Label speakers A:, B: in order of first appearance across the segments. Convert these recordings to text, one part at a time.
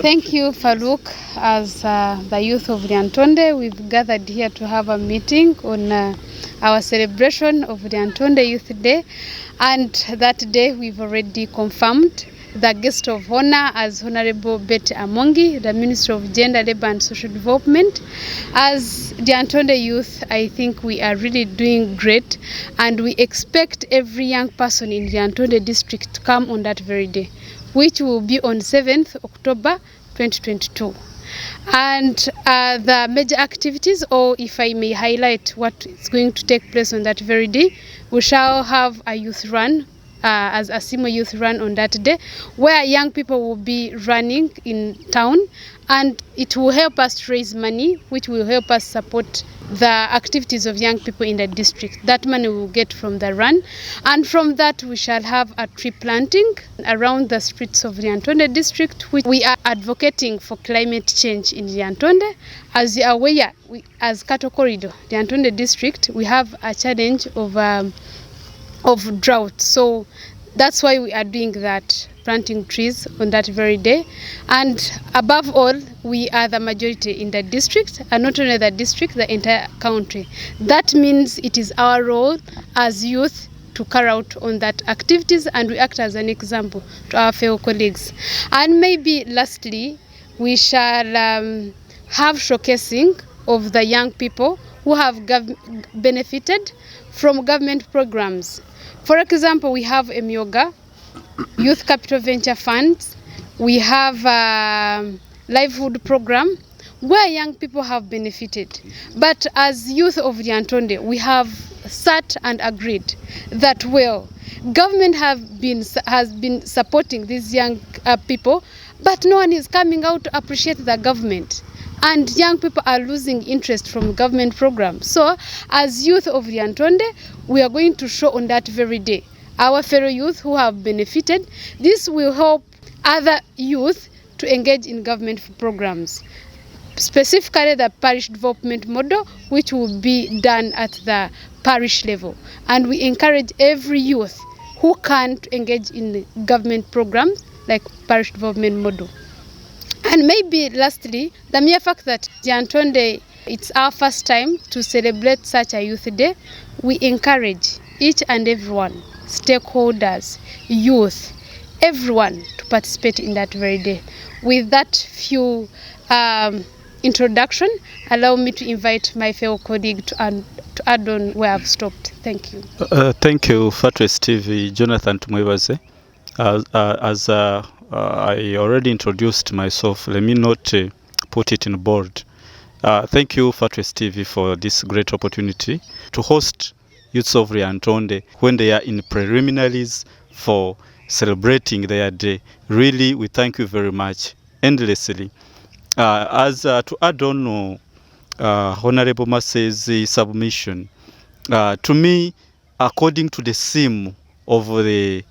A: Thank you, Farouk. As the youth of Lyantonde, we've gathered here to have a meeting on our celebration of Lyantonde Youth Day. And that day, we've already confirmed the guest of honor as Honorable Betty Amongi, the Minister of Gender, Labour and Social Development. As Lyantonde youth, I think we are really doing great, and we expect every young person in Lyantonde district to come on that very day, which will be on 7th October 2022. And the major activities, or if I may highlight what is going to take place on that very day, we shall have a youth run, as a Simo youth run on that day, where young people will be running in town, and it will help us raise money, which will help us support the activities of young people in the district. That money we will get from the run, and from that we shall have a tree planting around the streets of Lyantonde district, which we are advocating for climate change in Lyantonde. As you are aware, as Cattle Corridor, Lyantonde district, we have a challenge of drought, so that's why we are doing that, planting trees on that very day. And above all, we are the majority in the district, and not only the district, the entire country. That means it is our role as youth to carry out on that activities, and we act as an example to our fellow colleagues. And maybe lastly, we shall have showcasing of the young people who have benefited from government programs. For example, we have Emyoga, Youth Capital Venture Funds. We have a livelihood program where young people have benefited. But as youth of Lyantonde, we have sat and agreed that, well, government has been supporting these young people, but no one is coming out to appreciate the government. And young people are losing interest from government programs. So, as youth of Lyantonde, we are going to show on that very day our fellow youth who have benefited. This will help other youth to engage in government programs, specifically the parish development model, which will be done at the parish level. And we encourage every youth who can to engage in government programs like parish development model. And maybe lastly, the mere fact that Lyantonde, it's our first time to celebrate such a youth day, we encourage each and everyone, stakeholders, youth, everyone to participate in that very day. With that few introduction, allow me to invite my fellow colleague to add on where I've stopped. Thank you.
B: Thank you, Fatres TV, Jonathan Tumwebaze. As I already introduced myself, let me not put it in bold. Thank you, Fatres TV, for this great opportunity to host youths of Lyantonde when they are in preliminaries for celebrating their day. Really, we thank you very much, endlessly. To add on Honorable Massey's submission, to me, according to the theme of the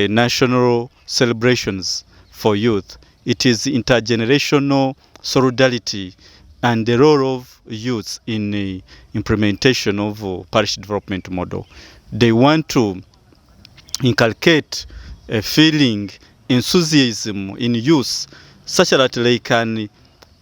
B: national celebrations for youth, it is intergenerational solidarity and the role of youth in the implementation of parish development model. They want to inculcate a feeling, enthusiasm in youth such that they can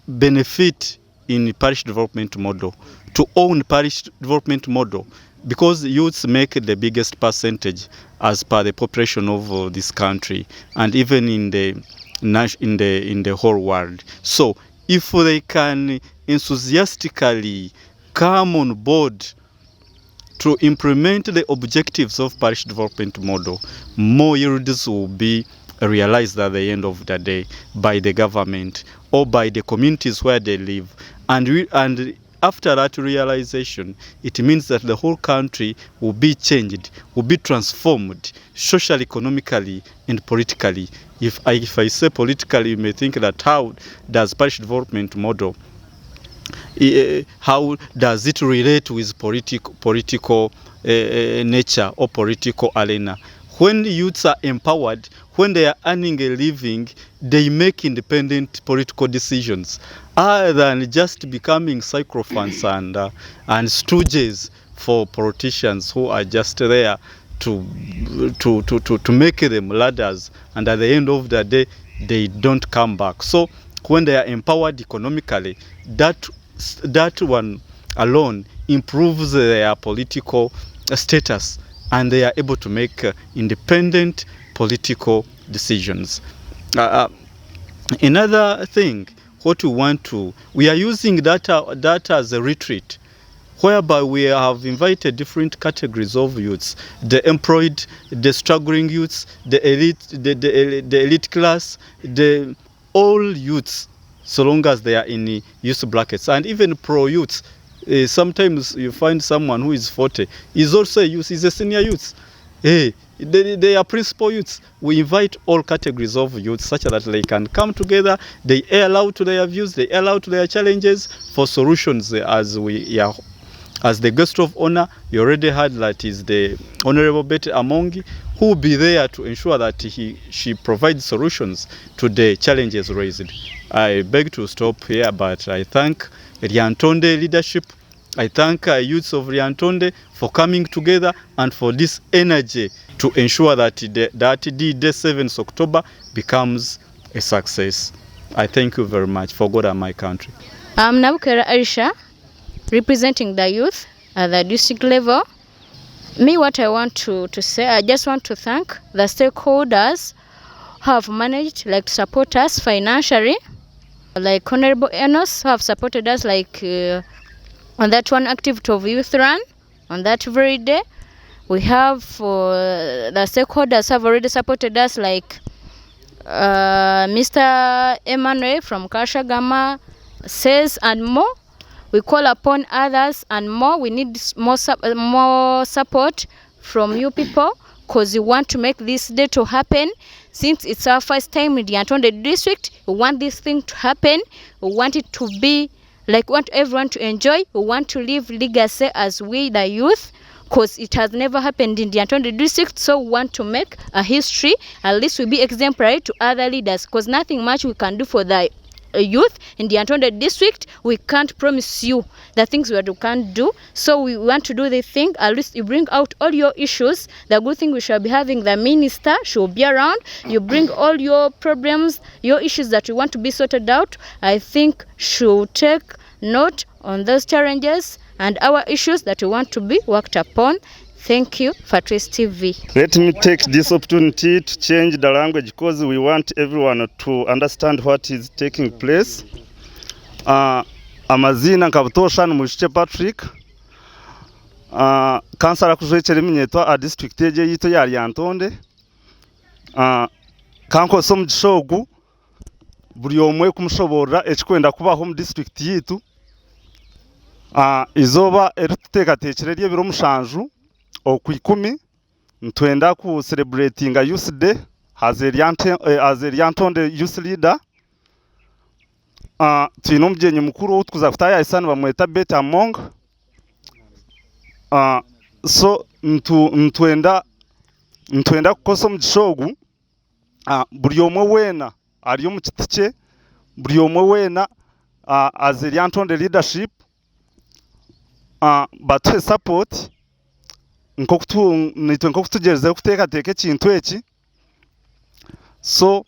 B: benefit in parish development model, to own parish development model, because youths make the biggest percentage as per the population of this country, and even in the whole world. So if they can enthusiastically come on board to implement the objectives of parish development model, more yields will be realized at the end of the day by the government or by the communities where they live. And after that realization, it means that the whole country will be changed, will be transformed socially, economically, and politically. If I say politically, you may think that how does parish development model, how does it relate with political nature or political arena? When youths are empowered, when they are earning a living, they make independent political decisions, other than just becoming sycophants and stooges for politicians who are just there to make them ladders, and at the end of the day they don't come back. So when they are empowered economically, that one alone improves their political status, and they are able to make independent political decisions. Another thing, we are using that as a retreat, whereby we have invited different categories of youths: the employed, the struggling youths, the elite class, all youths, so long as they are in youth brackets, and even pro youths. Sometimes you find someone who is 40 is also a youth, is a senior youth. They are principal youths. We invite all categories of youths such that they can come together, they air out their views, they air out their challenges for solutions. As the guest of honor, you already heard that is the Honorable Betty Amongi, who will be there to ensure that she provides solutions to the challenges raised. I beg to stop here, but I thank Lyantonde leadership. I thank youths of Lyantonde for coming together and for this energy to ensure that the day 7th October becomes a success. I thank you very much. For God and my country.
C: I'm Nabukera Aisha, representing the youth at the district level. Me, what I want to say, I just want to thank the stakeholders who have managed to support us financially, like Honorable Enos, who have supported us on that one activity of youth run on that very day. We have the stakeholders have already supported us, like Mr. Emmanuel from Kashagama says, and more. We call upon others and more. We need more support from you people, because we want to make this day to happen. Since it's our first time in the Lyantonde district, we want this thing to happen. We want it to be like, we want everyone to enjoy. We want to leave legacy as we, the youth, because it has never happened in the Lyantonde district. So we want to make a history. At least we'll be exemplary to other leaders, because nothing much we can do for the youth in the Lyantonde district. We can't promise you the things we can't do. So we want to do the thing. At least you bring out all your issues. The good thing, we shall be having the minister, she will be around. You bring all your problems, your issues that you want to be sorted out. I think she will take note on those challenges and our issues that we want to be worked upon. Thank you, Fatwest TV.
D: Let me take this opportunity to change the language, because we want everyone to understand what is taking place. Amazina Nkabutosha Mushche Patrick, Kansara kujwekera eminyeto a district eje yito ya Lyantonde. Kanko som gishogu buri omwe kumushobora ekikwenda kubaho mu district yitu. Izoba erituteekateekere ry'ebiro mushanju okwikumi ntwenda ku celebrating Youth Day as a Lyantonde youth leader. Twine omugyenyi mukuru utukuza kutaya isana bamweta Betty Amongi. So ntwenda kukosa omugishogu buri omwe wena ari omu kiti kye, buri omwe wena as a Lyantonde leadership batuhe support nkokutugerezeho kuteekateeka ekintu eki. So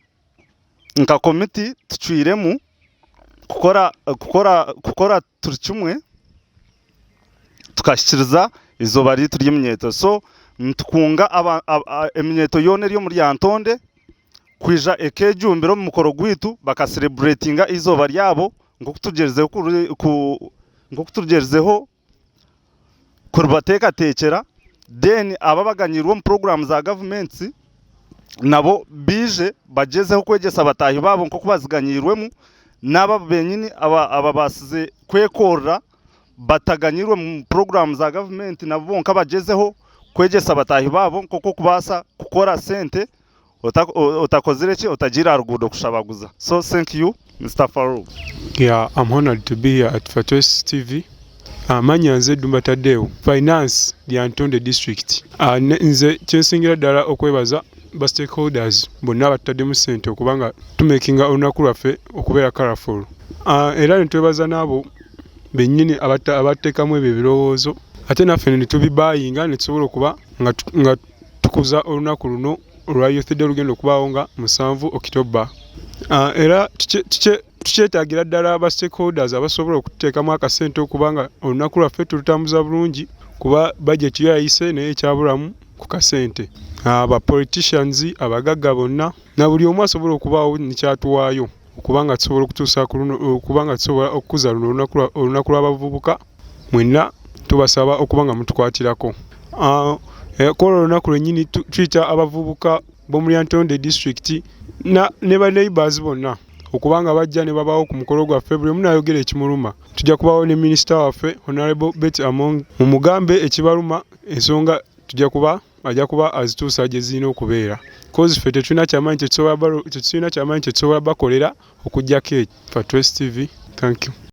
D: nka committee tucwiremu kukora turi kimwe tukashyikiriza izoba ritu ry'eminyeto. So ntukunga eminyeto yona eri omu Lyantonde kwija ekejumbira omu mukoro gwitu bakacelebratinga izoba ryabo nk'okutugyerezeho kuribateekateekera. Then ababaganyirwa mu program za governments nabo bije bagezeho kwegesa batahi babo nko kubaziganyirwemu, n'aba benyini ababasize kwekorra bataganyirwe mu program za government nabo bonka bagezeho kwegesa batahi babo nko kubasa kukora sente utakozire ki utagira rugudo kushabaguza. So thank you, Mr. Farouk.
E: Yeah, I'm honored to be here at Fatwest TV. Manyanze Dumbatadeo, Finance, Lyantonde District. Nze kyensingira ddala okwebaza ba stakeholders bonna bataddemu ssente okubanga tumakinga olunaku lwaffe okubeera colorful. Era ne twebaza n'abo bennyini abateekamu ebyo ebirowoozo, ate naffe ne tubibayinga ne tusobola okuba nga tukuza olunaku luno olwa Youth Day olugenda okubaawo nga 7 October. Era tukyetaagira ddala aba stakeholders abasobola okuteekamu akasente okubanga olunaku lwaffe tulutambuza bulungi kuba budget yo yayise naye ekyabulamu ku kasente. Aba politicians abagagga bonna na buli omu asobola okubaawo nekyatuwaayo okubanga tusobola okutuusa okubanga tusobola okukuza luno olunaku lw'abavubuka mwenna tubasaba okubanga mutukwatirako. Kola olunaku lwennyini tuyita abavubuka b'omu Lyantonde district ne ba neighbors bonna okubanga bajja ne babaawo ku mukolo gwaffe buli omu n'ayogera ekimuluma. Tujja kubaawo ne minisita waffe Hon.Min Amongi mumugambe ekibaluma ensonga ajja kuba azituusa gye zirina okubeera. Kozi ffe tetulina kyamaanyi kye tusobola bakolera okuggyako Fatwest TV. Thank you.